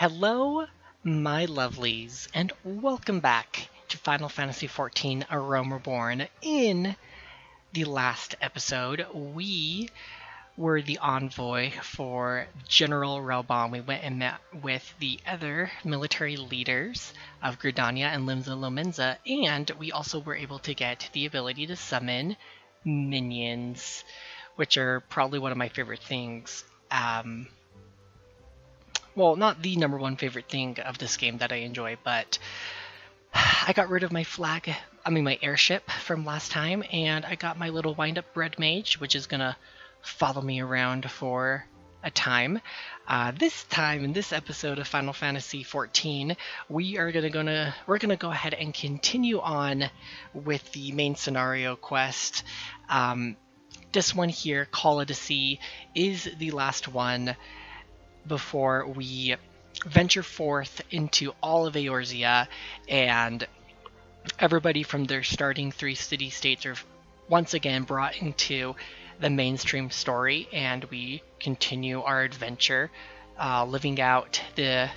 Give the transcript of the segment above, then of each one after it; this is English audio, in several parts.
Hello, my lovelies, and welcome back to Final Fantasy XIV: A Realm Reborn. In the last episode, we were the envoy for General Reborn. We went and met with the other military leaders of Gridania and Limsa Lominsa, and we also were able to get the ability to summon minions, which are probably one of my favorite things. Well, not the number one favorite thing of this game that I enjoy, but I got rid of my my airship from last time, and I got my little wind-up bread mage, which is gonna follow me around for a time. This time, in this episode of Final Fantasy XIV, we're gonna go ahead and continue on with the main scenario quest. This one here, Call of the Sea, is the last one before we venture forth into all of Eorzea, and everybody from their starting 3 city-states are once again brought into the mainstream story, and we continue our adventure, living out the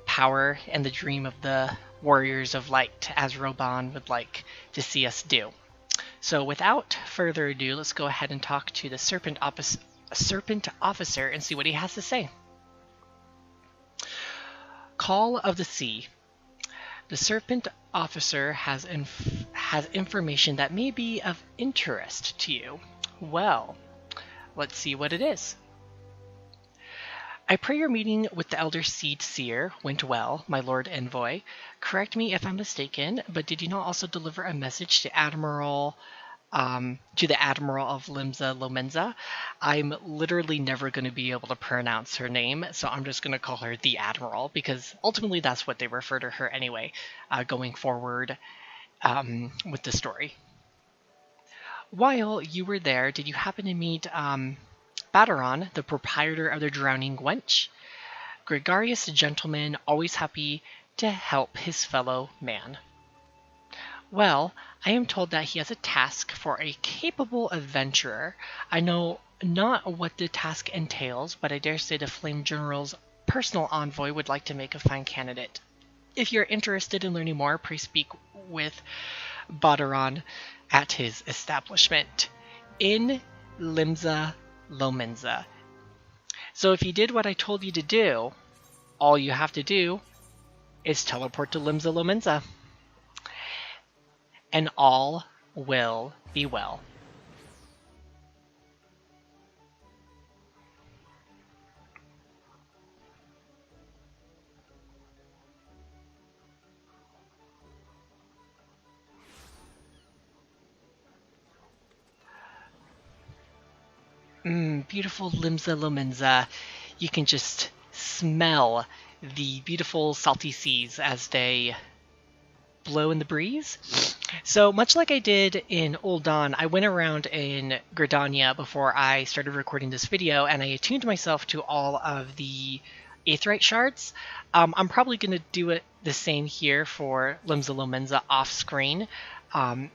power and the dream of the Warriors of Light, as Reborn would like to see us do. So without further ado, let's go ahead and talk to the Serpent Officer and see what he has to say. Call of the Sea. The Serpent Officer has information that may be of interest to you. Well, let's see what it is. I pray your meeting with the Elder Seed Seer went well, my Lord Envoy. Correct me if I'm mistaken, but did you not also deliver a message to the Admiral of Limsa Lominsa? I'm literally never going to be able to pronounce her name, so I'm just going to call her the Admiral, because ultimately that's what they refer to her anyway, going forward with the story. While you were there, did you happen to meet Baderon, the proprietor of the Drowning Wench? Gregarious gentleman, always happy to help his fellow man. Well, I am told that he has a task for a capable adventurer. I know not what the task entails, but I dare say the Flame General's personal envoy would like to make a fine candidate. If you're interested in learning more, please speak with Baderon at his establishment in Limsa Lominsa. So if you did what I told you to do, all you have to do is teleport to Limsa Lominsa, and all will be well. Beautiful Limsa Lominsa. You can just smell the beautiful salty seas as they blow in the breeze. So much like I did in Old Dawn, I went around in Gridania before I started recording this video, and I attuned myself to all of the Aetheryte shards. I'm probably going to do it the same here for Limsa Lominsa off screen.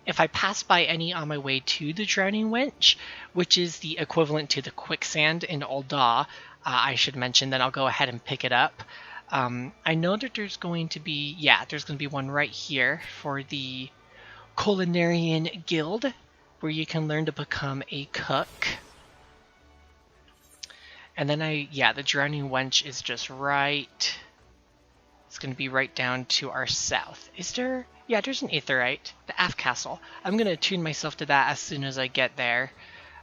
If I pass by any on my way to the Drowning Wench, which is the equivalent to the quicksand in Old Dawn, I should mention, then I'll go ahead and pick it up. I know that there's going to be one right here for the Culinarian Guild, where you can learn to become a cook. And then the Drowning Wench is just right. It's going to be right down to our south. Is there? Yeah, there's an Aetheryte, the Aft Castle. I'm going to attune myself to that as soon as I get there,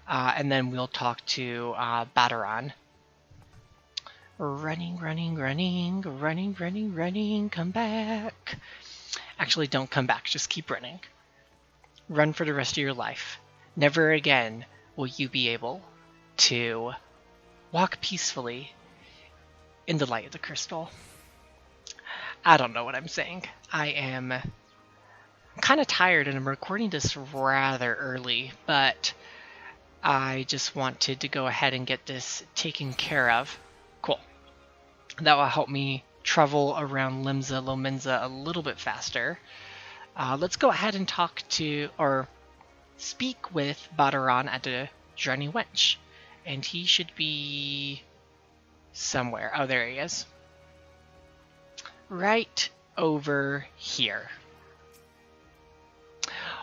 and then we'll talk to Baderon. Running, come back. Actually, don't come back, just keep running. Run for the rest of your life. Never again will you be able to walk peacefully in the light of the crystal. I don't know what I'm saying. I am kind of tired, and I'm recording this rather early, but I just wanted to go ahead and get this taken care of. Cool. That will help me travel around Limsa Lominsa a little bit faster. Let's go ahead and speak with Baderon at the Drowning Wench. And he should be somewhere. Oh, there he is. right over here.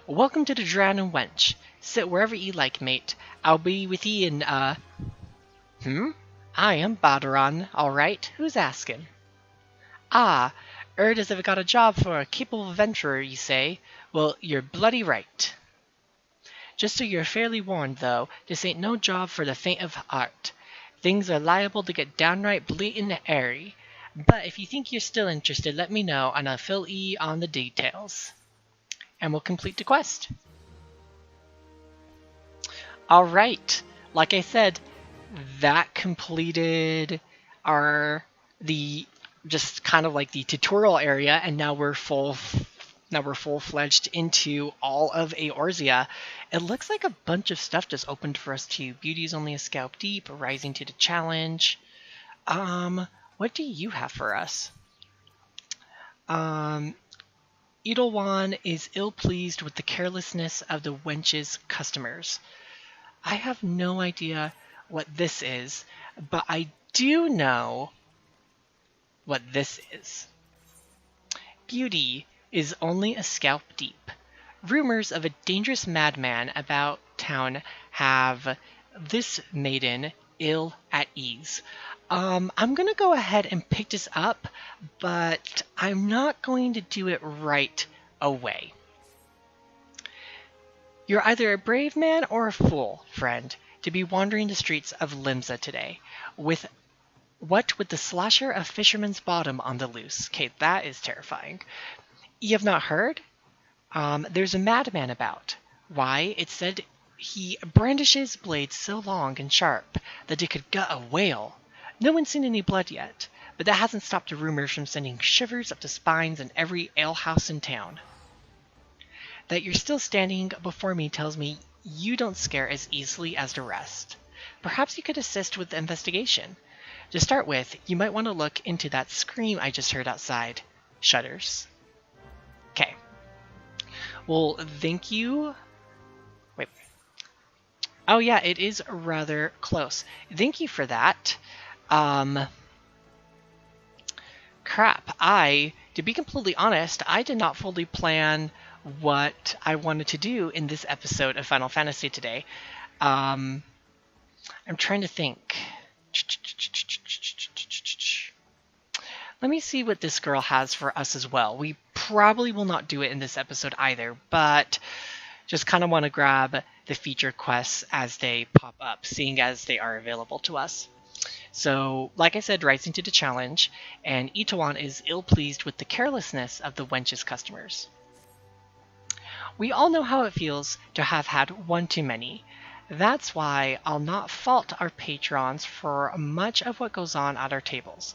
Welcome to the Drowning Wench. Sit wherever you like, mate. I'll be with ye in, I am Badaron, alright. Who's asking? Ah, Erd as I've got a job for a capable adventurer, you say? Well, you're bloody right. Just so you're fairly warned, though, this ain't no job for the faint of heart. Things are liable to get downright blatant airy. But if you think you're still interested, let me know, and I'll fill ye on the details. And we'll complete the quest. Alright, like I said, that completed just kind of like the tutorial area, and now we're full-fledged into all of Eorzea. It looks like a bunch of stuff just opened for us too. Beauty's only a scalp deep, rising to the challenge. What do you have for us? Edelwan is ill-pleased with the carelessness of the wench's customers. I have no idea what this is, but I do know what this is. Beauty is only a scalp deep. Rumors of a dangerous madman about town have this maiden ill at ease. I'm gonna go ahead and pick this up, but I'm not going to do it right away. You're either a brave man or a fool, friend, to be wandering the streets of Limsa today. With the slasher of Fisherman's Bottom on the loose. Okay, that is terrifying. You have not heard? There's a madman about. Why, it said he brandishes blades so long and sharp that it could gut a whale. No one's seen any blood yet, but that hasn't stopped the rumors from sending shivers up the spines in every alehouse in town. That you're still standing before me tells me you don't scare as easily as the rest. Perhaps you could assist with the investigation. To start with, you might want to look into that scream I just heard outside. Shudders. Okay. Well, thank you. Wait. Oh yeah, it is rather close. Thank you for that. Crap. To be completely honest, I did not fully plan what I wanted to do in this episode of Final Fantasy today. I'm trying to think. Let me see what this girl has for us as well. We probably will not do it in this episode either, but just kind of want to grab the feature quests as they pop up, seeing as they are available to us. So, like I said, rising to the challenge, and Etawan is ill-pleased with the carelessness of the wench's customers. We all know how it feels to have had one too many. That's why I'll not fault our patrons for much of what goes on at our tables.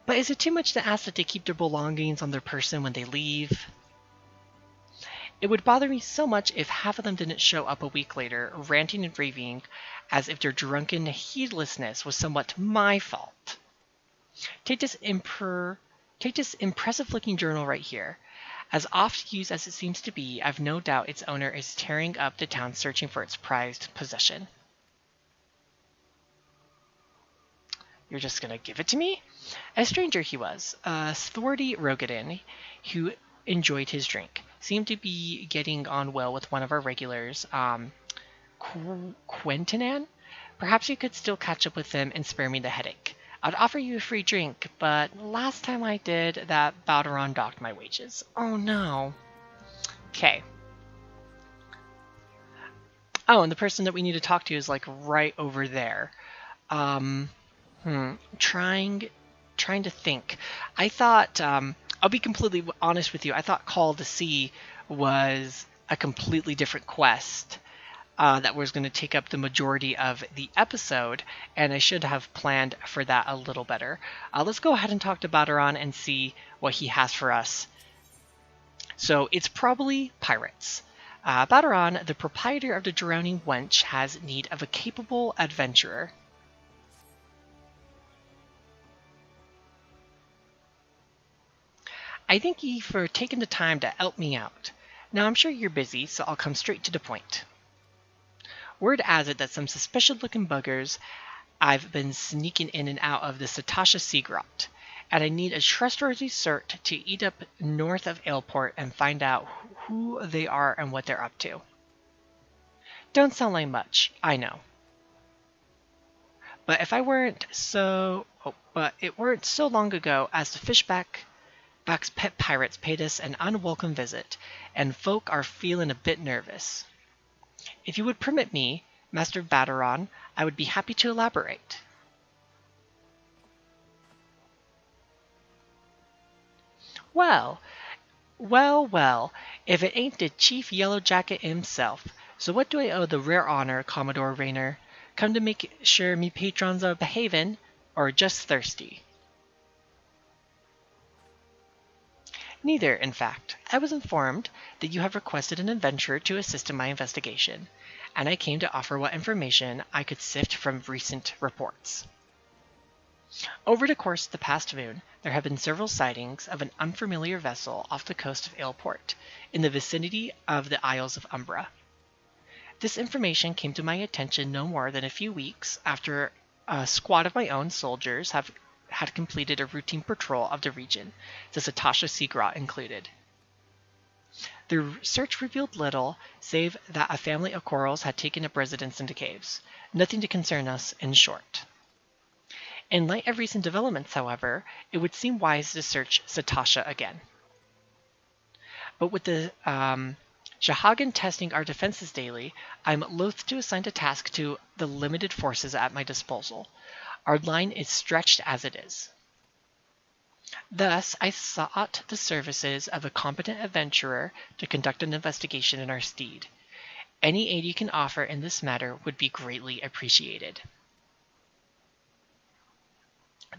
But is it too much to ask that they keep their belongings on their person when they leave? It would bother me so much if half of them didn't show up a week later, ranting and raving as if their drunken heedlessness was somewhat my fault. Take this impressive-looking journal right here. As oft used as it seems to be, I've no doubt its owner is tearing up the town searching for its prized possession. You're just gonna give it to me? A stranger he was, a swarthy Rogadin, who enjoyed his drink. Seemed to be getting on well with one of our regulars, Quentinan? Perhaps you could still catch up with him and spare me the headache. I'd offer you a free drink, but last time I did, that Balderon docked my wages. Oh no. Okay. Oh, and the person that we need to talk to is like right over there. Trying to think. I thought, I'll be completely honest with you, I thought Call to Sea was a completely different quest that was going to take up the majority of the episode, and I should have planned for that a little better. Let's go ahead and talk to Badaron and see what he has for us. So it's probably pirates. Badaron, the proprietor of the Drowning Wench, has need of a capable adventurer. I thank ye for taking the time to help me out. Now I'm sure you're busy, so I'll come straight to the point. Word has it that some suspicious-looking buggers I've been sneaking in and out of the Satasha Sea Grot, and I need a trustworthy cert to eat up north of Aleport and find out who they are and what they're up to. Don't sound like much, I know. But if I weren't so... but it weren't so long ago as the Fishback's pet pirates paid us an unwelcome visit, and folk are feeling a bit nervous. If you would permit me, Master Baderon, I would be happy to elaborate. Well, if it ain't the Chief Yellow Jacket himself. So what do I owe the rare honor, Commodore Raynor? Come to make sure me patrons are behavin', or just thirsty? Neither, in fact. I was informed that you have requested an adventurer to assist in my investigation, and I came to offer what information I could sift from recent reports. Over the course of the past moon, there have been several sightings of an unfamiliar vessel off the coast of Aleport, in the vicinity of the Isles of Umbra. This information came to my attention no more than a few weeks after a squad of my own soldiers had completed a routine patrol of the region, the Satasha Seagrot included. The search revealed little, save that a family of corals had taken up residence in the caves. Nothing to concern us, in short. In light of recent developments, however, it would seem wise to search Satasha again. But with the Shahagan testing our defenses daily, I'm loath to assign a task to the limited forces at my disposal. Our line is stretched as it is. Thus, I sought the services of a competent adventurer to conduct an investigation in our stead. Any aid you can offer in this matter would be greatly appreciated.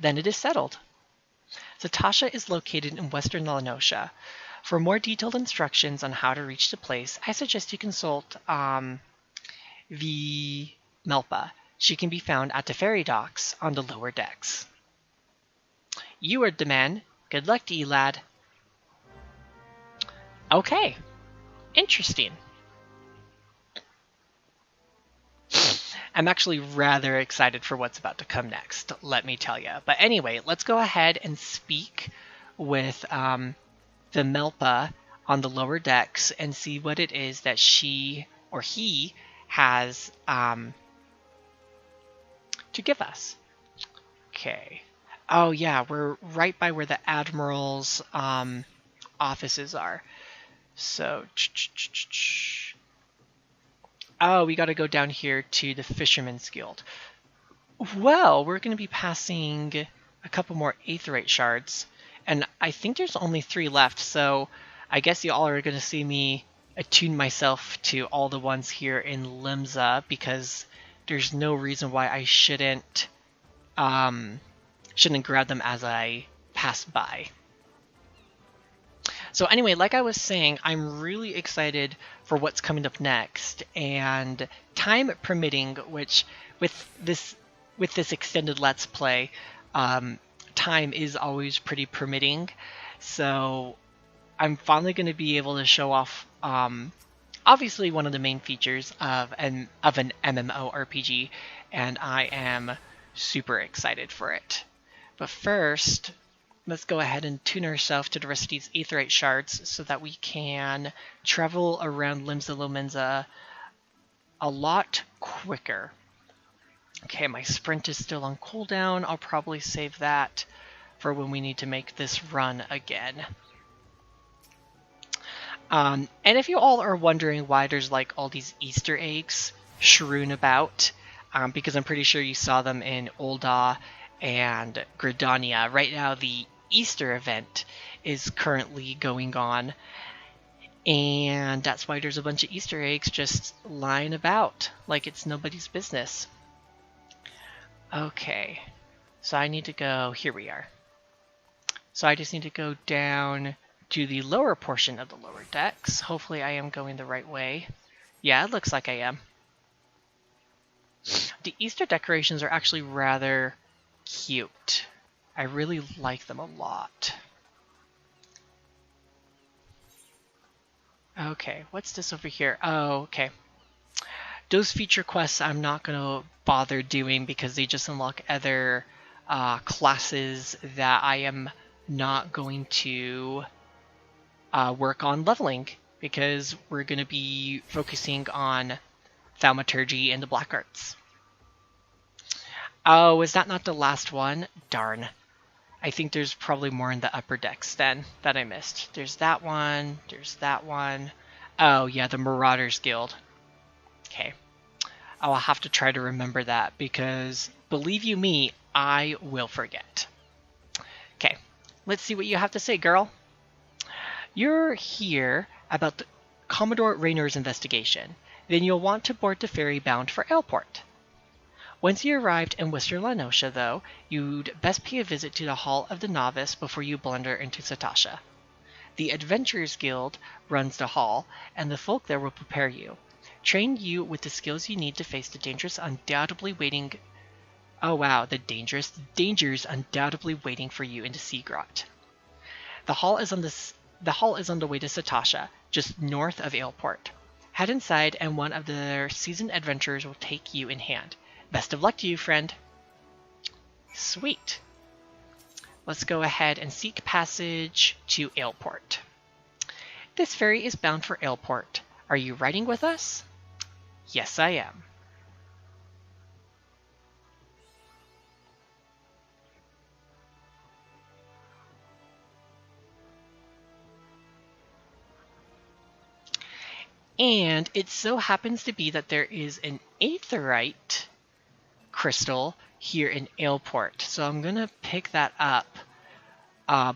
Then it is settled. Satasha is located in western Lalanosha. For more detailed instructions on how to reach the place, I suggest you consult the Melpa. She can be found at the ferry docks on the lower decks. You are the man. Good luck to you, lad. Okay. Interesting. I'm actually rather excited for what's about to come next, let me tell you. But anyway, let's go ahead and speak with the Melpa on the lower decks and see what it is that she or he has to give us. Okay. Oh yeah, we're right by where the Admiral's offices are. So, oh, we got to go down here to the Fisherman's Guild. Well, we're going to be passing a couple more Aetherite shards, and I think there's only 3 left, so I guess you all are going to see me attune myself to all the ones here in Limsa, because there's no reason why I shouldn't grab them as I pass by. So anyway, like I was saying, I'm really excited for what's coming up next, and time permitting, which with this extended Let's Play, time is always pretty permitting, so I'm finally going to be able to show off obviously one of the main features of an MMORPG, and I am super excited for it. But first, let's go ahead and tune ourselves to the rest of these Aetherite shards so that we can travel around Limsa Lominsa a lot quicker. Okay, my sprint is still on cooldown. I'll probably save that for when we need to make this run again. And if you all are wondering why there's like all these Easter eggs strewn about, because I'm pretty sure you saw them in Ul'dah and Gridania. Right now the Easter event is currently going on, and that's why there's a bunch of Easter eggs just lying about like it's nobody's business. Okay, so I need to go, here we are. So I just need to go down to the lower portion of the lower decks. Hopefully I am going the right way. Yeah, it looks like I am. The Easter decorations are actually rather cute. I really like them a lot. Okay, what's this over here? Oh, okay. Those feature quests I'm not going to bother doing because they just unlock other classes that I am not going to work on leveling, because we're going to be focusing on thaumaturgy and the black arts. Oh, is that not the last one? Darn. I think there's probably more in the upper decks then that I missed. There's that one. There's that one. Oh, yeah, the Marauders Guild. Okay. I'll have to try to remember that, because believe you me, I will forget. Okay, let's see what you have to say, girl. You're here about the Commodore Raynor's investigation. Then you'll want to board the ferry bound for Ailport. Once you arrived in Western Lenosha, though, you'd best pay a visit to the Hall of the Novice before you blunder into Satasha. The Adventurers Guild runs the hall, and the folk there will prepare you, train you with the skills you need to face the dangers undoubtedly waiting. Oh wow, the dangers undoubtedly waiting for you in the Sea Grot. The hall is on the way to Satasha, just north of Ailport. Head inside, and one of their seasoned adventurers will take you in hand. Best of luck to you, friend. Sweet. Let's go ahead and seek passage to Ailport. This ferry is bound for Ailport. Are you riding with us? Yes, I am. And it so happens to be that there is an aetheryte crystal here in Ailport. So I'm going to pick that up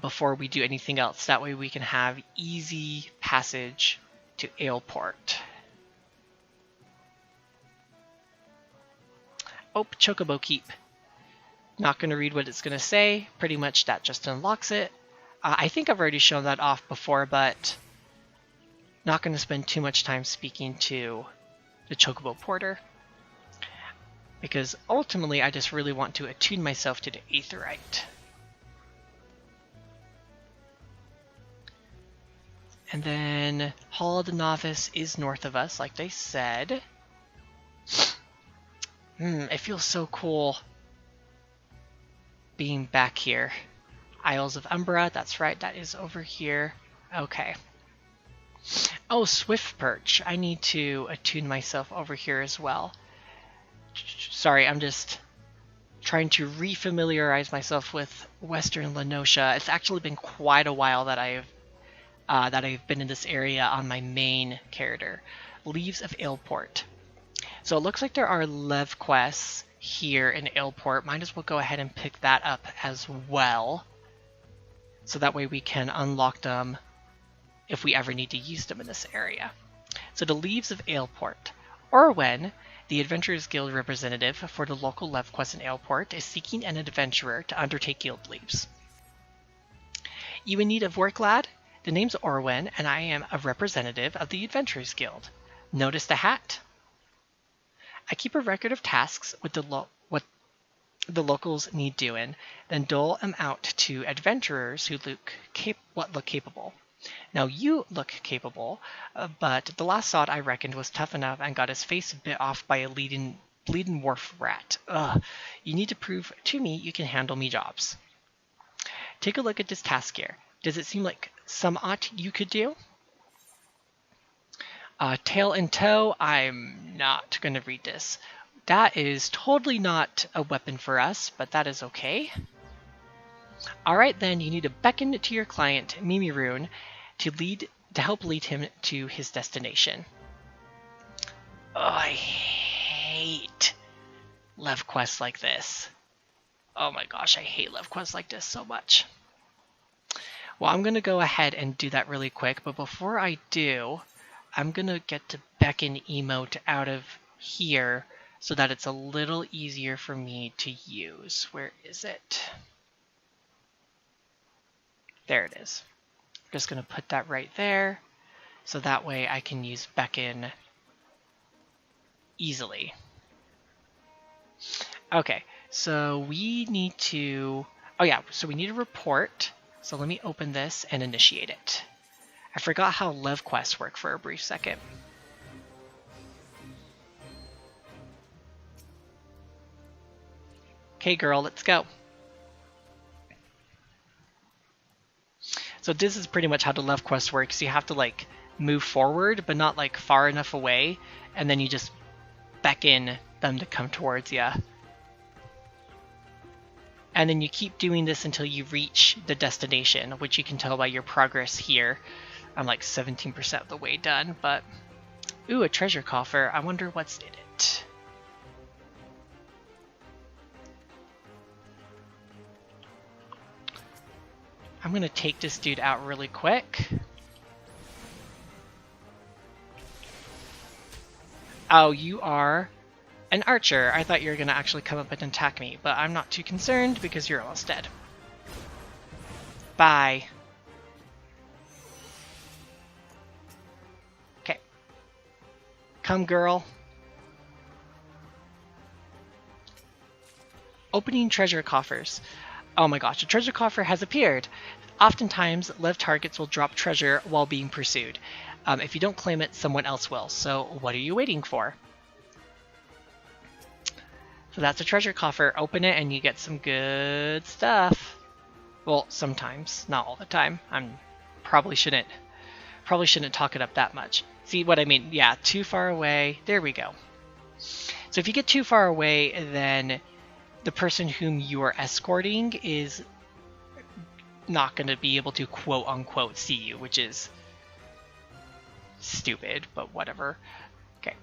before we do anything else. That way we can have easy passage to Ailport. Oh, Chocobo Keep. Not going to read what it's going to say. Pretty much that just unlocks it. I think I've already shown that off before, but not going to spend too much time speaking to the Chocobo Porter, because ultimately I just really want to attune myself to the aetheryte. And then Hall of the Novice is north of us, like they said. It feels so cool being back here. Isles of Umbra, that's right, that is over here. Okay. Oh, Swift Perch. I need to attune myself over here as well. Sorry, I'm just trying to refamiliarize myself with Western Lenosha. It's actually been quite a while that I've been in this area on my main character. Leaves of Ailport. So it looks like there are Lev quests here in Ailport. Might as well go ahead and pick that up as well, so that way we can unlock them if we ever need to use them in this area. So the Leaves of Ailport. Orwen, the Adventurers Guild representative for the local Lev quest in Ailport, is seeking an adventurer to undertake guild leaves. You in need of work, lad? The name's Orwen, and I am a representative of the Adventurers Guild. Notice the hat? I keep a record of tasks with what the locals need doing, then dole them out to adventurers who look capable. Now you look capable, but the last sod I reckoned was tough enough and got his face bit off by a bleeding wharf rat. Ugh, you need to prove to me you can handle me jobs. Take a look at this task here. Does it seem like some ought you could do? Tail and toe, I'm not going to read this. That is totally not a weapon for us, but that is okay. Alright then, you need to beckon to your client, Mimiroon, to help lead him to his destination. Oh, I hate Lev quests like this. Oh my gosh, I hate Lev quests like this so much. Well, I'm going to go ahead and do that really quick, but before I do, I'm going to get to beckon emote out of here so that it's a little easier for me to use. Where is it? There it is. I'm just going to put that right there, so that way I can use beckon easily. Okay, so we need to... Oh yeah, so we need a report. So let me open this and initiate it. I forgot how Lev quests work for a brief second. Okay, girl, let's go. So this is pretty much how the love quest works. You have to like move forward, but not like far enough away, and then you just beckon them to come towards you. And then you keep doing this until you reach the destination, which you can tell by your progress here. I'm like 17% of the way done, but... Ooh, a treasure coffer. I wonder what's in it. I'm gonna take this dude out really quick. Oh, you are an archer. I thought you were gonna actually come up and attack me, but I'm not too concerned because you're almost dead. Bye. Okay. Come, girl. Opening treasure coffers. Oh my gosh, a treasure coffer has appeared. Oftentimes, left targets will drop treasure while being pursued. If you don't claim it, someone else will. So what are you waiting for? So that's a treasure coffer. Open it and you get some good stuff. Well, sometimes, not all the time. I'm probably shouldn't talk it up that much. See what I mean? Yeah, too far away. There we go. So if you get too far away, then the person whom you are escorting is not going to be able to quote unquote see you, which is stupid, but whatever. Okay.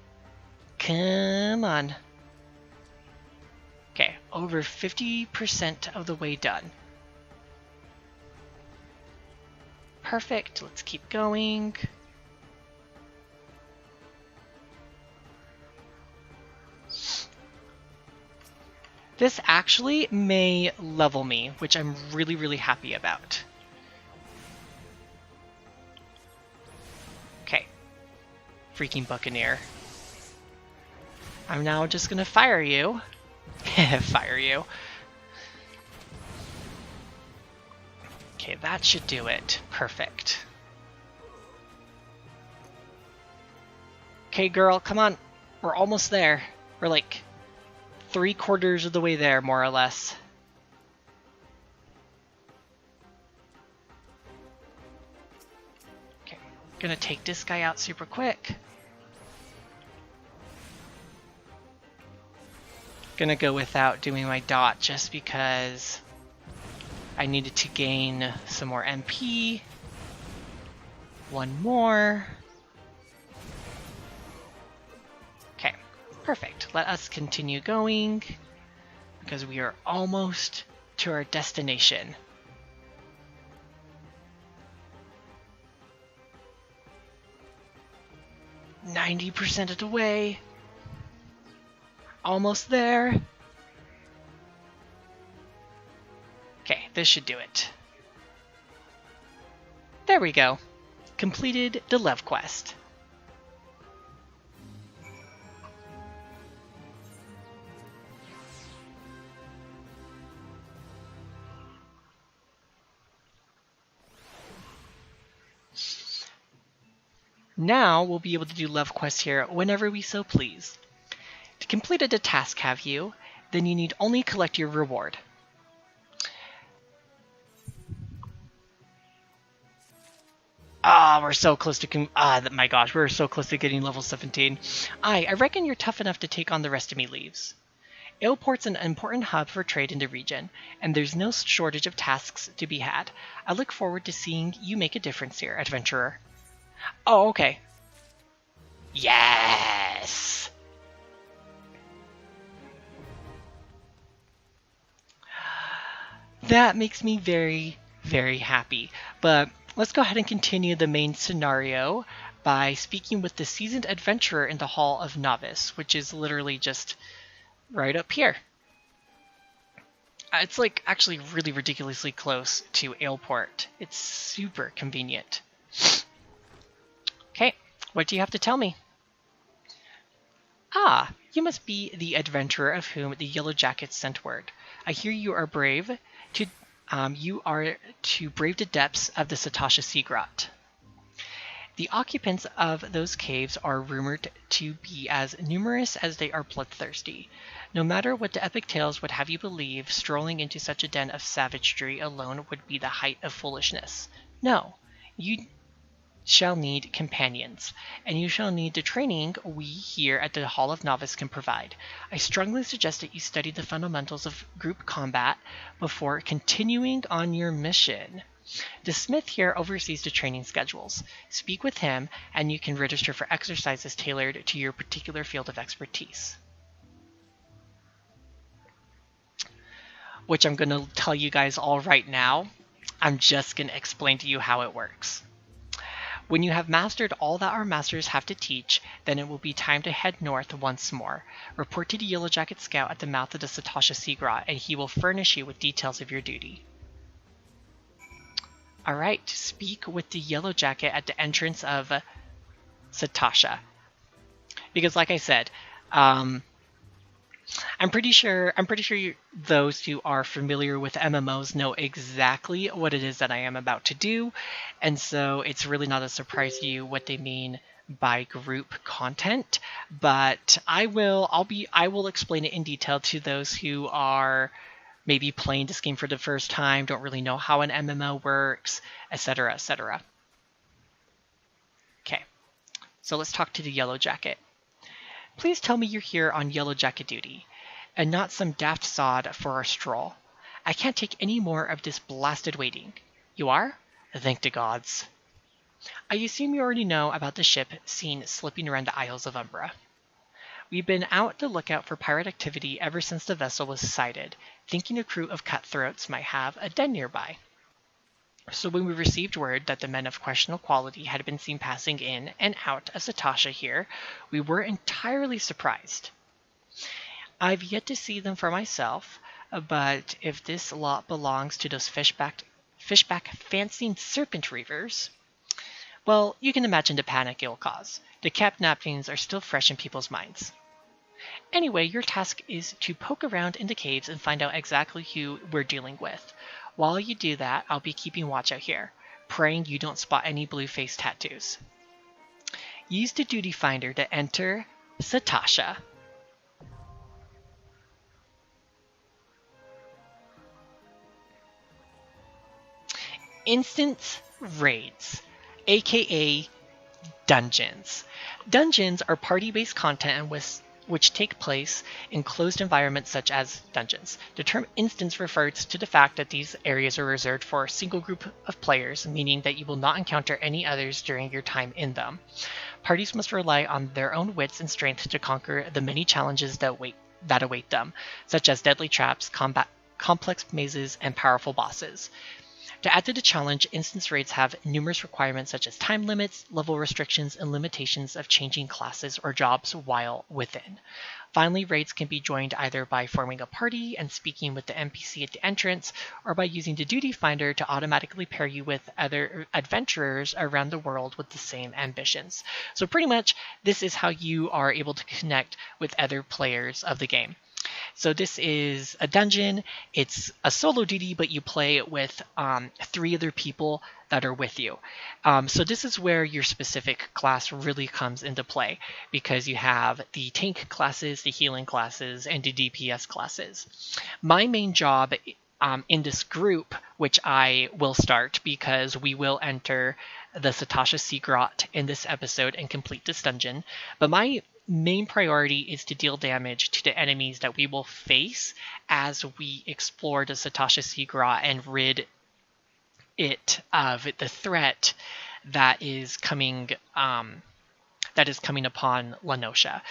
Come on. Okay, over 50% of the way done. Perfect, let's keep going. This actually may level me, which I'm really, really happy about. Okay. Freaking Buccaneer. I'm now just gonna fire you. Fire you. Okay, that should do it. Perfect. Okay, girl, come on. We're almost there. We're like 3/4 of the way there, more or less. Okay, gonna take this guy out super quick. Gonna go without doing my dot just because I needed to gain some more MP. One more. Okay, perfect. Let us continue going because we are almost to our destination. %90 of the way. Almost there. Okay, this should do it. There we go. Completed the love quest. Now we'll be able to do love quests here whenever we so please. To complete a task, have you? Then you need only collect your reward. Ah, we're so close to my gosh, we're so close to getting level 17. I reckon you're tough enough to take on the rest of me leaves. Airport's an important hub for trade in the region, and there's no shortage of tasks to be had. I look forward to seeing you make a difference here, adventurer. Oh, okay. Yes! That makes me very, very happy. But let's go ahead and continue the main scenario by speaking with the seasoned adventurer in the Hall of Novice, which is literally just right up here. It's like actually really ridiculously close to Airport. It's super convenient. Okay, what do you have to tell me? Ah, you must be the adventurer of whom the Yellow Jackets sent word. I hear you are brave. You are to brave the depths of the Satasha Sea Grot. The occupants of those caves are rumored to be as numerous as they are bloodthirsty. No matter what the epic tales would have you believe, strolling into such a den of savagery alone would be the height of foolishness. No, you shall need companions, and you shall need the training we here at the Hall of Novice can provide. I strongly suggest that you study the fundamentals of group combat before continuing on your mission. The smith here oversees the training schedules. Speak with him, and you can register for exercises tailored to your particular field of expertise. Which I'm going to tell you guys all right now. I'm just going to explain to you how it works. When you have mastered all that our masters have to teach, then it will be time to head north once more. Report to the Yellow Jacket Scout at the mouth of the Satasha Seagrot, and he will furnish you with details of your duty. Alright, speak with the Yellow Jacket at the entrance of Satasha. Because like I said, I'm pretty sure those who are familiar with MMOs know exactly what it is that I am about to do, and so it's really not a surprise to you what they mean by group content. But I will explain it in detail to those who are maybe playing this game for the first time, don't really know how an MMO works, etc., etc. Okay, so let's talk to the Yellow Jacket. Please tell me you're here on Yellow Jacket duty, and not some daft sod for our stroll. I can't take any more of this blasted waiting. You are? Thank the gods. I assume you already know about the ship seen slipping around the Isles of Umbra. We've been out the lookout for pirate activity ever since the vessel was sighted, thinking a crew of cutthroats might have a den nearby. So when we received word that the men of questionable quality had been seen passing in and out of Satasha here, we were entirely surprised. I've yet to see them for myself, but if this lot belongs to those fishback fancying serpent reavers, well, you can imagine the panic it'll cause. The kidnappings are still fresh in people's minds. Anyway, your task is to poke around in the caves and find out exactly who we're dealing with. While you do that, I'll be keeping watch out here, praying you don't spot any blue face tattoos. Use the duty finder to enter Satasha. Instant raids, aka dungeons. Dungeons are party-based content which take place in closed environments such as dungeons. The term instance refers to the fact that these areas are reserved for a single group of players, meaning that you will not encounter any others during your time in them. Parties must rely on their own wits and strength to conquer the many challenges that await them, such as deadly traps, complex mazes, and powerful bosses. To add to the challenge, instance raids have numerous requirements such as time limits, level restrictions, and limitations of changing classes or jobs while within. Finally, raids can be joined either by forming a party and speaking with the NPC at the entrance, or by using the duty finder to automatically pair you with other adventurers around the world with the same ambitions. So pretty much, this is how you are able to connect with other players of the game. So this is a dungeon. It's a solo duty, but you play with 3 other people that are with you. So this is where your specific class really comes into play, because you have the tank classes, the healing classes, and the DPS classes. My main job in this group, which I will start because we will enter the Satasha Seagrot in this episode and complete this dungeon, but my main priority is to deal damage to the enemies that we will face as we explore the Satasha Seagrot and rid it of the threat that is coming upon Lanosha.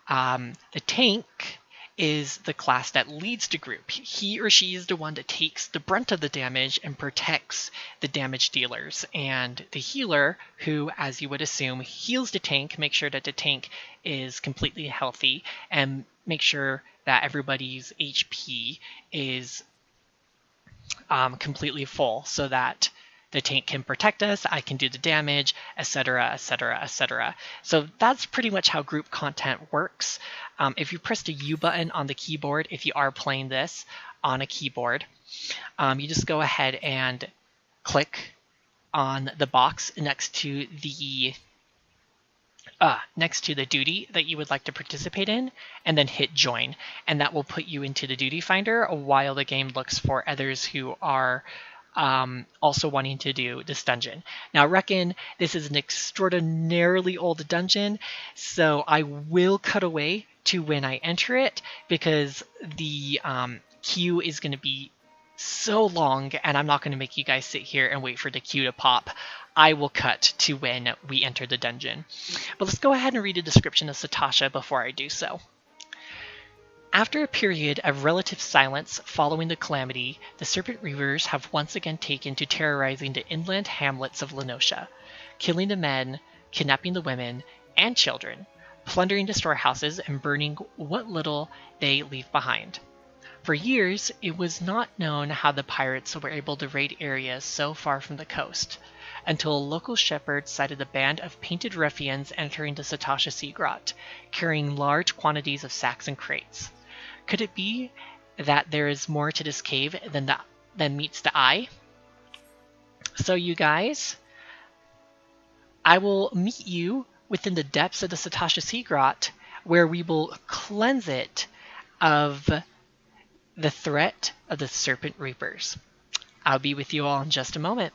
The tank is the class that leads the group. He or she is the one that takes the brunt of the damage and protects the damage dealers. And the healer, who, as you would assume, heals the tank, make sure that the tank is completely healthy, and make sure that everybody's HP is completely full so that the tank can protect us, I can do the damage, etc., etc., etc. So that's pretty much how group content works. If you press the U button on the keyboard, if you are playing this on a keyboard, you just go ahead and click on the box next to the duty that you would like to participate in, and then hit join, and that will put you into the duty finder while the game looks for others who are also wanting to do this dungeon. Now, I reckon this is an extraordinarily old dungeon, so I will cut away to when I enter it, because the queue is going to be so long, and I'm not going to make you guys sit here and wait for the queue to pop. I will cut to when we enter the dungeon. But let's go ahead and read a description of Satasha before I do so. After a period of relative silence following the calamity, the Serpent Reavers have once again taken to terrorizing the inland hamlets of Lenosha, killing the men, kidnapping the women and children, plundering the storehouses, and burning what little they leave behind. For years, it was not known how the pirates were able to raid areas so far from the coast, until a local shepherd sighted a band of painted ruffians entering the Satasha Sea Grot, carrying large quantities of sacks and crates. Could it be that there is more to this cave than meets the eye? So you guys, I will meet you within the depths of the Satasha Sea Grot, where we will cleanse it of the threat of the Serpent Reapers. I'll be with you all in just a moment.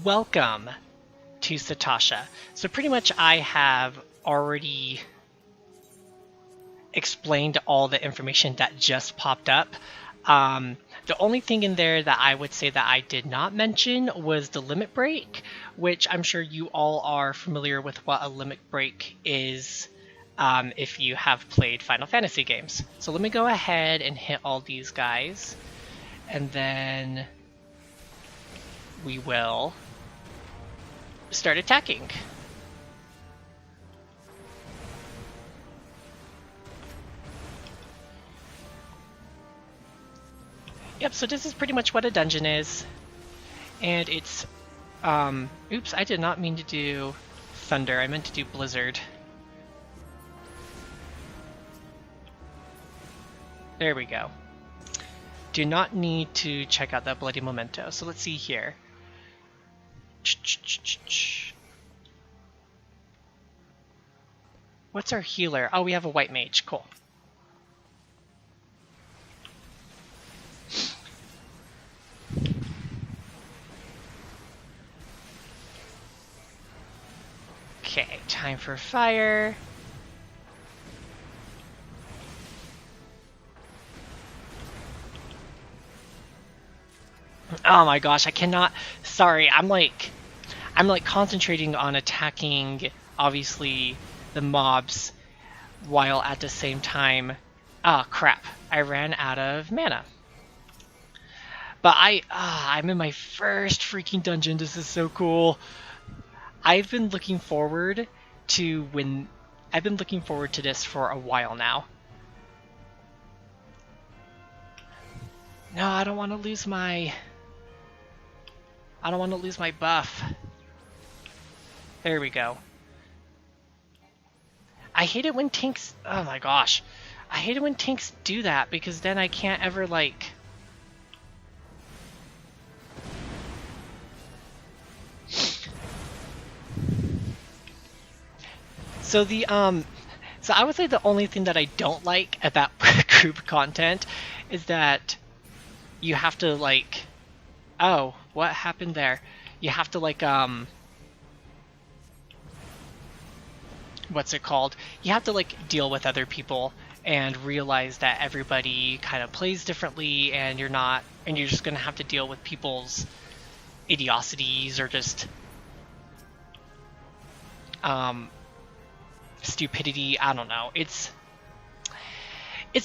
Welcome to Satasha. So pretty much I have already explained all the information that just popped up. The only thing in there that I would say that I did not mention was the limit break, which I'm sure you all are familiar with what a limit break is if you have played Final Fantasy games. So let me go ahead and hit all these guys, and then we will start attacking. Yep, so this is pretty much what a dungeon is. And it's... oops, I did not mean to do thunder. I meant to do blizzard. There we go. Do not need to check out that bloody memento. So let's see here. What's our healer? Oh, we have a white mage. Cool. Okay, time for fire. Oh my gosh, I cannot. Sorry, I'm like concentrating on attacking, obviously, the mobs, while at the same time... Ah, crap. I ran out of mana. But I'm in my first freaking dungeon. This is so cool. I've been looking forward to this for a while now. No, I don't want to lose my buff. There we go. I hate it when tanks... Oh my gosh. I hate it when tanks do that, because then I can't ever, like... So the, so I would say the only thing that I don't like about group content is that you have to, like... Oh, what happened there? You have to, like, what's it called? You have to, like, deal with other people and realize that everybody kind of plays differently, and you're just gonna have to deal with people's idiocies or just stupidity. I don't know. It's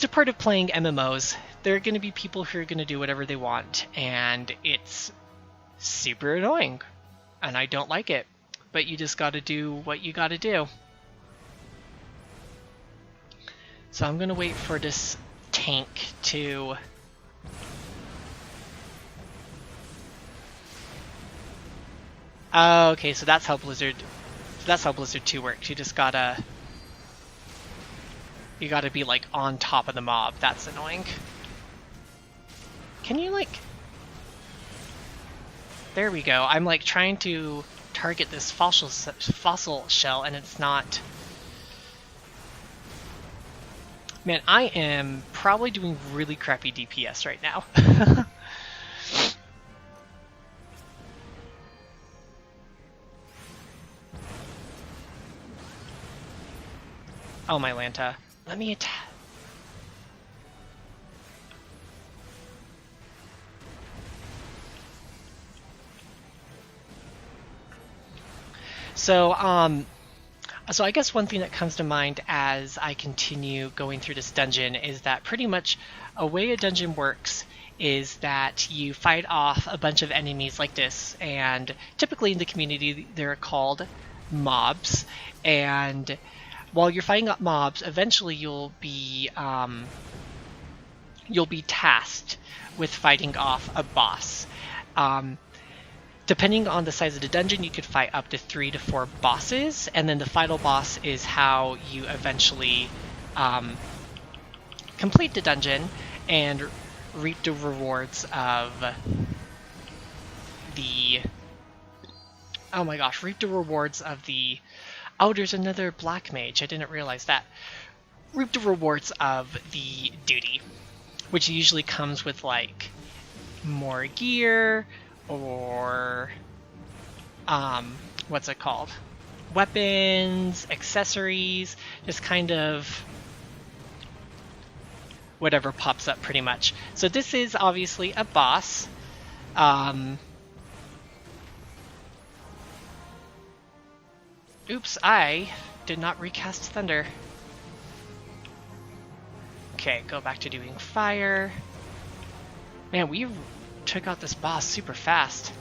a part of playing MMOs. There are going to be people who are going to do whatever they want, and it's super annoying, and I don't like it. But you just got to do what you got to do. So I'm going to wait for this tank to... Oh, okay, so that's how Blizzard 2 works. You gotta be like on top of the mob. That's annoying. Can you like... There we go. I'm like trying to target this fossil shell and it's not... Man, I am probably doing really crappy DPS right now. Oh, my Lanta. Let me attack. So I guess one thing that comes to mind as I continue going through this dungeon is that pretty much a way a dungeon works is that you fight off a bunch of enemies like this, and typically in the community they're called mobs, and while you're fighting up mobs, eventually you'll be tasked with fighting off a boss. Depending on the size of the dungeon, you could fight up to 3 to 4 bosses, and then the final boss is how you eventually complete the dungeon and reap the rewards of the... Oh my gosh, reap the rewards of the... Oh, there's another black mage. I didn't realize that. Reap the rewards of the duty, which usually comes with like more gear or what's it called? Weapons, accessories, just kind of whatever pops up pretty much. So this is obviously a boss. Oops, I did not recast Thunder. Okay, go back to doing fire. Man, we took out this boss super fast.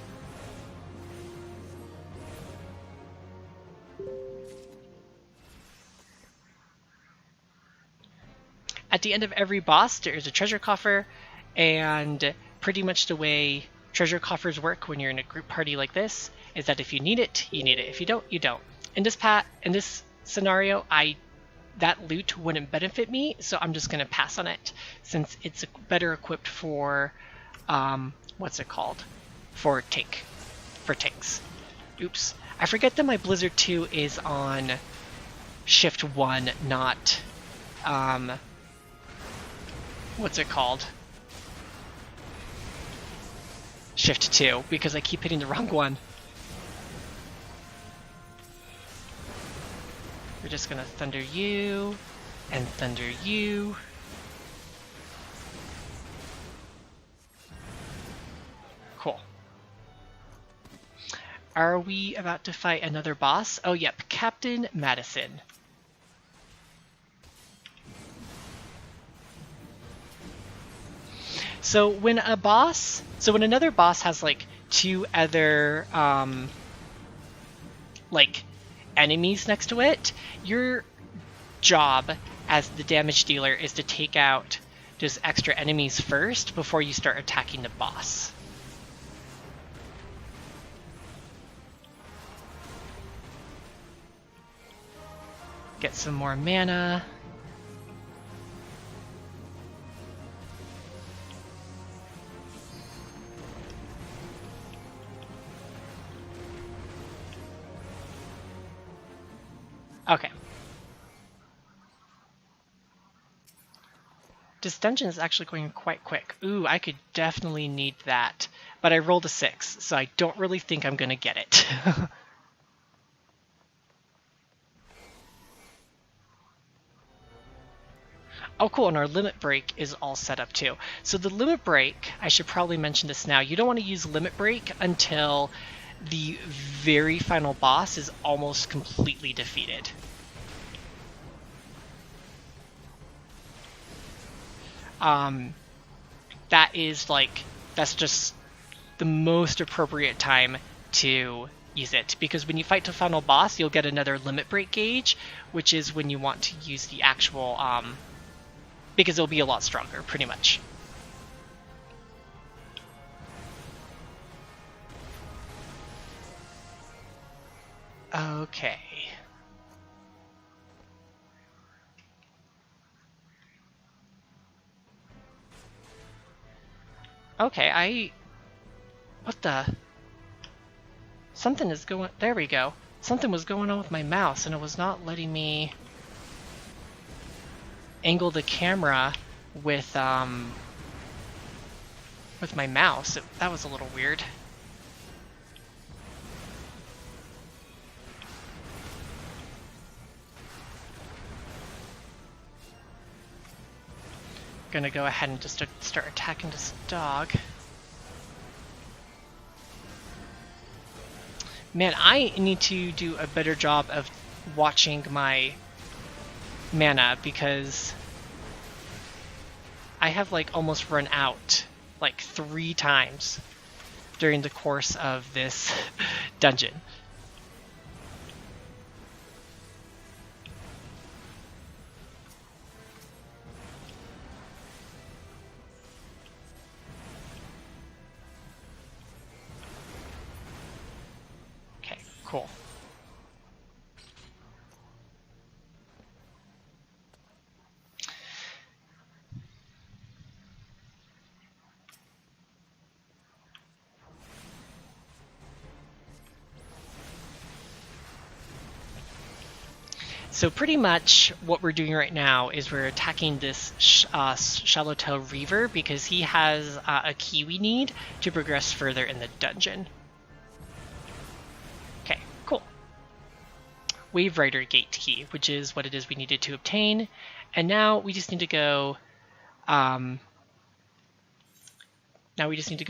At the end of every boss, there is a treasure coffer, and pretty much the way treasure coffers work when you're in a group party like this is that if you need it, you need it. If you don't, you don't. In this scenario, that loot wouldn't benefit me, so I'm just gonna pass on it since it's better equipped for what's it called? For tanks. Oops. I forget that my Blizzard 2 is on Shift 1, not what's it called? Shift 2, because I keep hitting the wrong one. We're just gonna thunder you, and thunder you. Cool. Are we about to fight another boss? Oh, yep, Captain Madison. So when another boss has like 2 other like enemies next to it, your job as the damage dealer is to take out those extra enemies first before you start attacking the boss. Get some more mana. Okay. This dungeon is actually going quite quick. Ooh, I could definitely need that. But I rolled a 6, so I don't really think I'm gonna get it. Oh cool, and our limit break is all set up too. So the limit break, I should probably mention this now, you don't want to use limit break until the very final boss is almost completely defeated. That's just the most appropriate time to use it, because when you fight the final boss, you'll get another limit break gauge, which is when you want to use the actual, because it'll be a lot stronger, pretty much. Okay. Okay, what the? Something is going... There we go. Something was going on with my mouse, and it was not letting me angle the camera with my mouse. That was a little weird. Gonna go ahead and just start attacking this dog. Man, I need to do a better job of watching my mana, because I have like almost run out like 3 times during the course of this dungeon. Okay, cool. So pretty much what we're doing right now is we're attacking this Shallowtail Reaver because he has a key we need to progress further in the dungeon. Okay, cool. Wave Rider Gate Key, which is what it is we needed to obtain. And now we just need to go...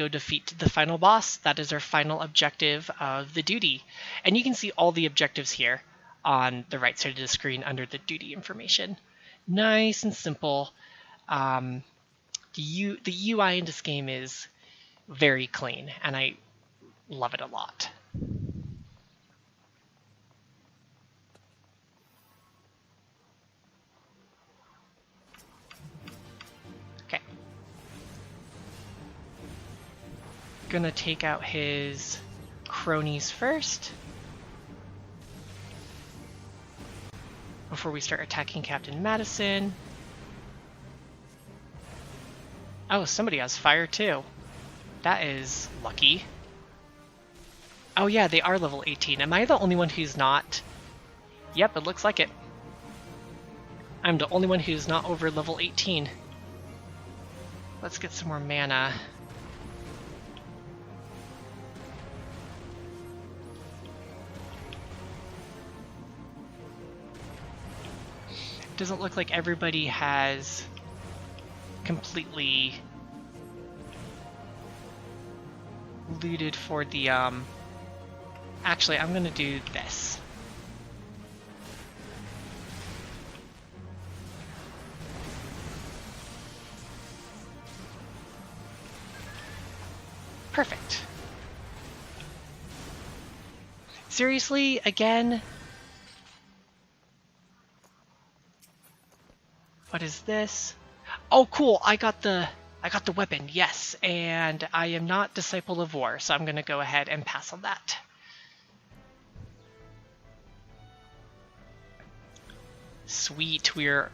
defeat the final boss. That is our final objective of the duty. And you can see all the objectives here on the right side of the screen under the duty information. Nice and simple. The UI in this game is very clean, and I love it a lot. Okay. Gonna take out his cronies first, before we start attacking Captain Madison. Oh, somebody has fire too. That is lucky. Oh yeah, they are level 18. Am I the only one who's not? Yep, it looks like it. I'm the only one who's not over level 18. Let's get some more mana. Doesn't look like everybody has completely looted for the actually, I'm gonna do this. Perfect. Seriously, again? What is this? Oh, cool! I got the weapon. Yes, and I am not Disciple of War, so I'm gonna go ahead and pass on that. Sweet. We're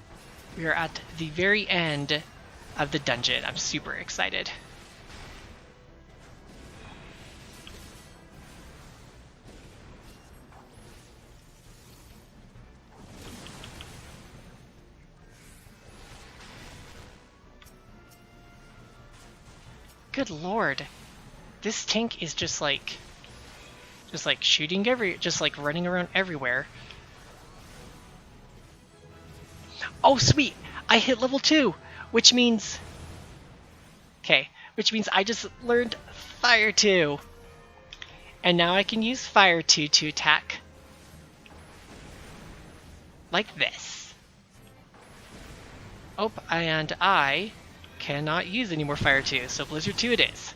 at the very end of the dungeon. I'm super excited. Good lord. This tank is just like shooting just like running around everywhere. Oh sweet! I hit level 2, which means I just learned Fire 2. And now I can use Fire 2 to attack like this. Oh, and I cannot use any more Fire 2, so Blizzard 2 it is.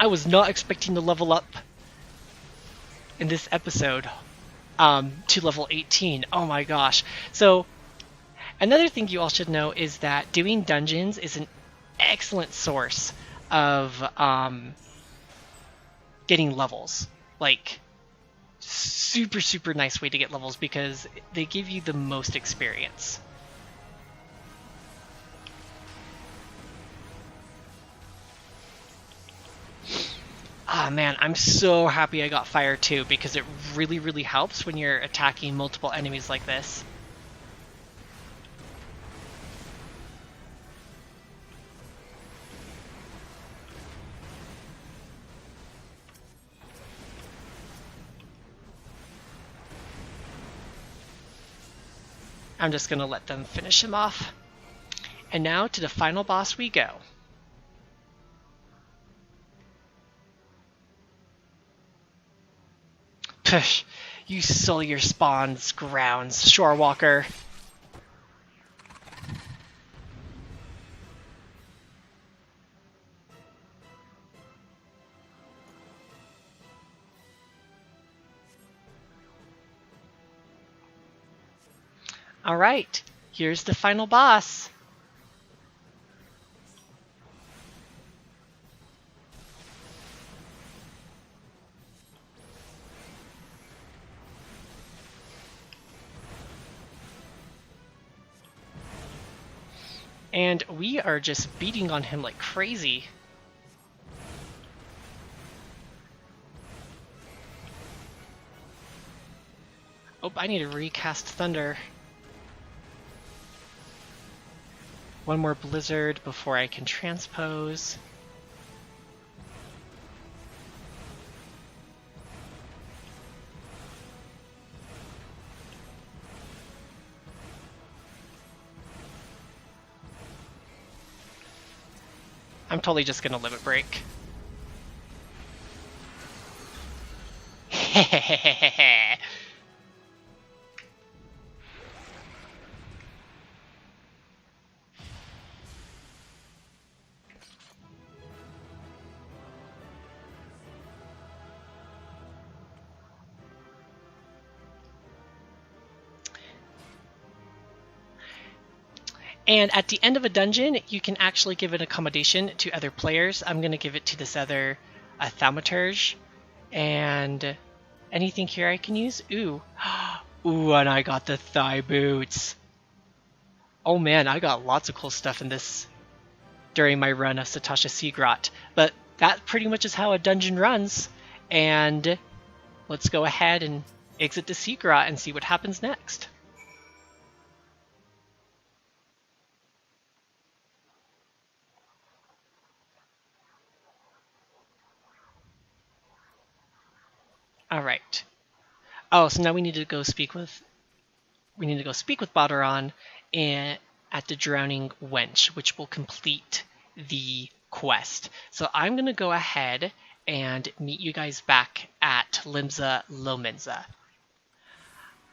I was not expecting to level up in this episode to level 18. Oh my gosh. So another thing you all should know is that doing dungeons is an excellent source of getting levels. Like, super, super nice way to get levels because they give you the most experience. Ah man, I'm so happy I got fire too because it really, really helps when you're attacking multiple enemies like this. I'm just gonna let them finish him off. And now to the final boss we go. Push, you sully your spawn's grounds, Shorewalker. Alright, here's the final boss. And we are just beating on him like crazy. Oh, I need to recast Thunder. One more Blizzard before I can transpose. I'm totally just gonna limit break. Hehehehe. And at the end of a dungeon, you can actually give an accommodation to other players. I'm going to give it to this other thaumaturge. And anything here I can use? Ooh. Ooh, and I got the thigh boots. Oh man, I got lots of cool stuff in this during my run of Satasha Seagrot. But that pretty much is how a dungeon runs. And let's go ahead and exit the Seagrot and see what happens next. All right. Oh, so now we need to go speak with Badaron at the Drowning Wench, which will complete the quest. So I'm gonna go ahead and meet you guys back at Limsa Lominsa.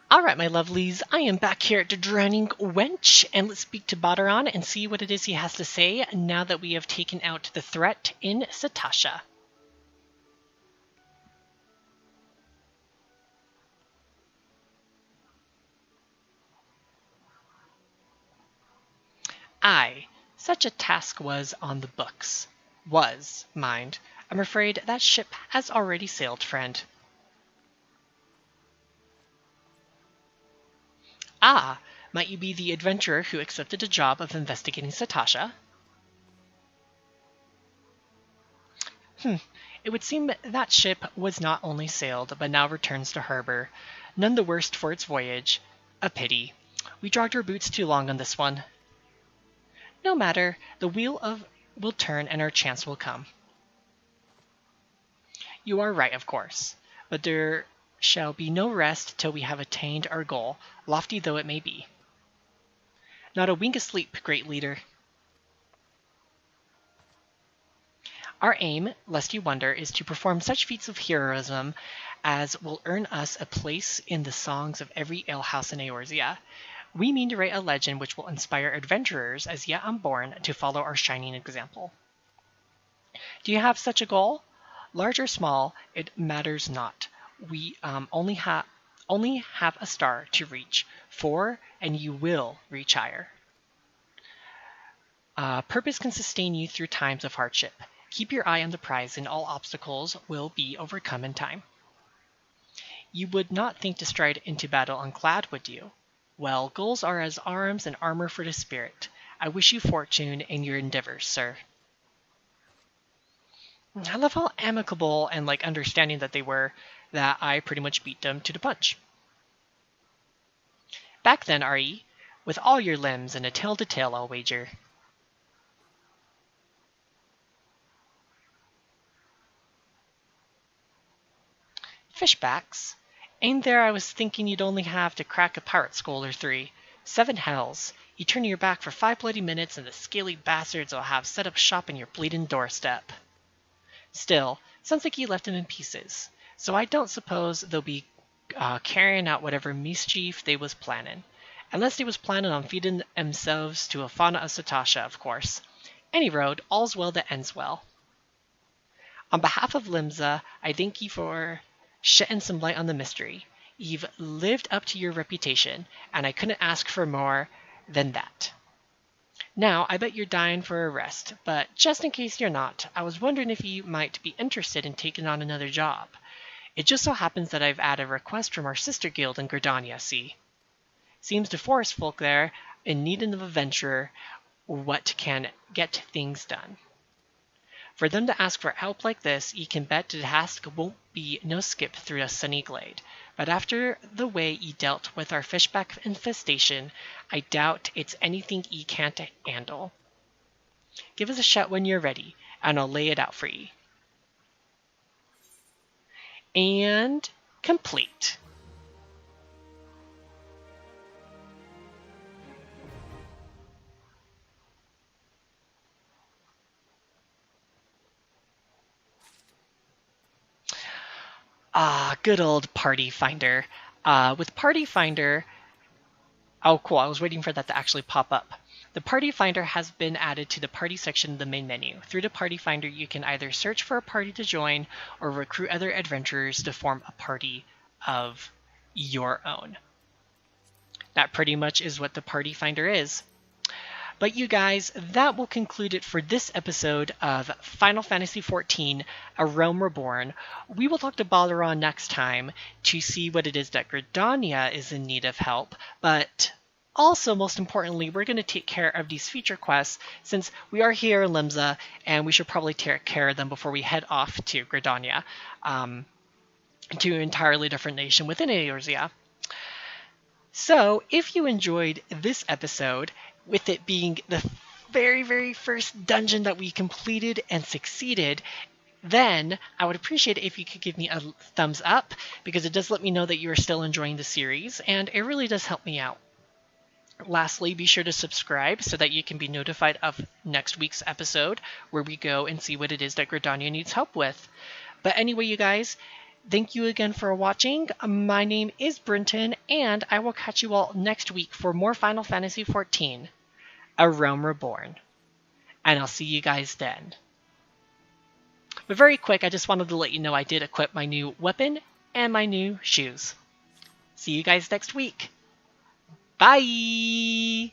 Alright, my lovelies, I am back here at the Drowning Wench, and let's speak to Badaron and see what it is he has to say now that we have taken out the threat in Satasha. Aye, such a task was on the books. Was, mind. I'm afraid that ship has already sailed, friend. Ah, might you be the adventurer who accepted the job of investigating Satasha? It would seem that ship was not only sailed, but now returns to harbor. None the worse for its voyage. A pity. We dragged our boots too long on this one. No matter, the wheel will turn and our chance will come. You are right, of course, but there shall be no rest till we have attained our goal, lofty though it may be. Not a wink of sleep, great leader. Our aim, lest you wonder, is to perform such feats of heroism as will earn us a place in the songs of every alehouse in Eorzea. We mean to write a legend which will inspire adventurers as yet unborn to follow our shining example. Do you have such a goal? Large or small, it matters not. We only have a star to reach for, and you will reach higher. Purpose can sustain you through times of hardship. Keep your eye on the prize, and all obstacles will be overcome in time. You would not think to stride into battle unclad, would you? Well, goals are as arms and armor for the spirit. I wish you fortune in your endeavors, sir. I love how amicable and understanding that they were, that I pretty much beat them to the punch. Back then, RE, with all your limbs and a tail to tail, I'll wager. Fishbacks? Ain't there I was thinking you'd only have to crack a pirate skull or 3. 7 hells. You turn your back for 5 bloody minutes and the scaly bastards will have set up shop in your bleeding doorstep. Still, sounds like you left them in pieces, so I don't suppose they'll be carrying out whatever mischief they was planning. Unless they was planning on feeding themselves to a fauna of Satasha, of course. Any road, all's well that ends well. On behalf of Limsa, I thank you for shedding some light on the mystery. You've lived up to your reputation, and I couldn't ask for more than that. Now, I bet you're dying for a rest, but just in case you're not, I was wondering if you might be interested in taking on another job. It just so happens that I've had a request from our sister guild in Gridania, see? Seems the forest folk there in need of a venturer what can get things done. For them to ask for help like this, ye can bet the task won't be no skip through a sunny glade. But after the way ye dealt with our fishback infestation, I doubt it's anything ye can't handle. Give us a shout when you're ready, and I'll lay it out for ye. And complete. Good old Party Finder. With Party Finder, oh cool, I was waiting for that to actually pop up. The Party Finder has been added to the Party section of the main menu. Through the Party Finder, you can either search for a party to join or recruit other adventurers to form a party of your own. That pretty much is what the Party Finder is. But you guys, that will conclude it for this episode of Final Fantasy XIV, A Realm Reborn. We will talk to Balaran next time to see what it is that Gridania is in need of help, but also, most importantly, we're going to take care of these feature quests since we are here in Limsa, and we should probably take care of them before we head off to Gridania, to an entirely different nation within Eorzea. So, if you enjoyed this episode, with it being the very, very first dungeon that we completed and succeeded, then I would appreciate it if you could give me a thumbs up, because it does let me know that you are still enjoying the series, and it really does help me out. Lastly, be sure to subscribe so that you can be notified of next week's episode, where we go and see what it is that Gridania needs help with. But anyway, you guys, thank you again for watching. My name is Brinton, and I will catch you all next week for more Final Fantasy XIV, A Realm Reborn. And I'll see you guys then. But very quick, I just wanted to let you know I did equip my new weapon and my new shoes. See you guys next week. Bye!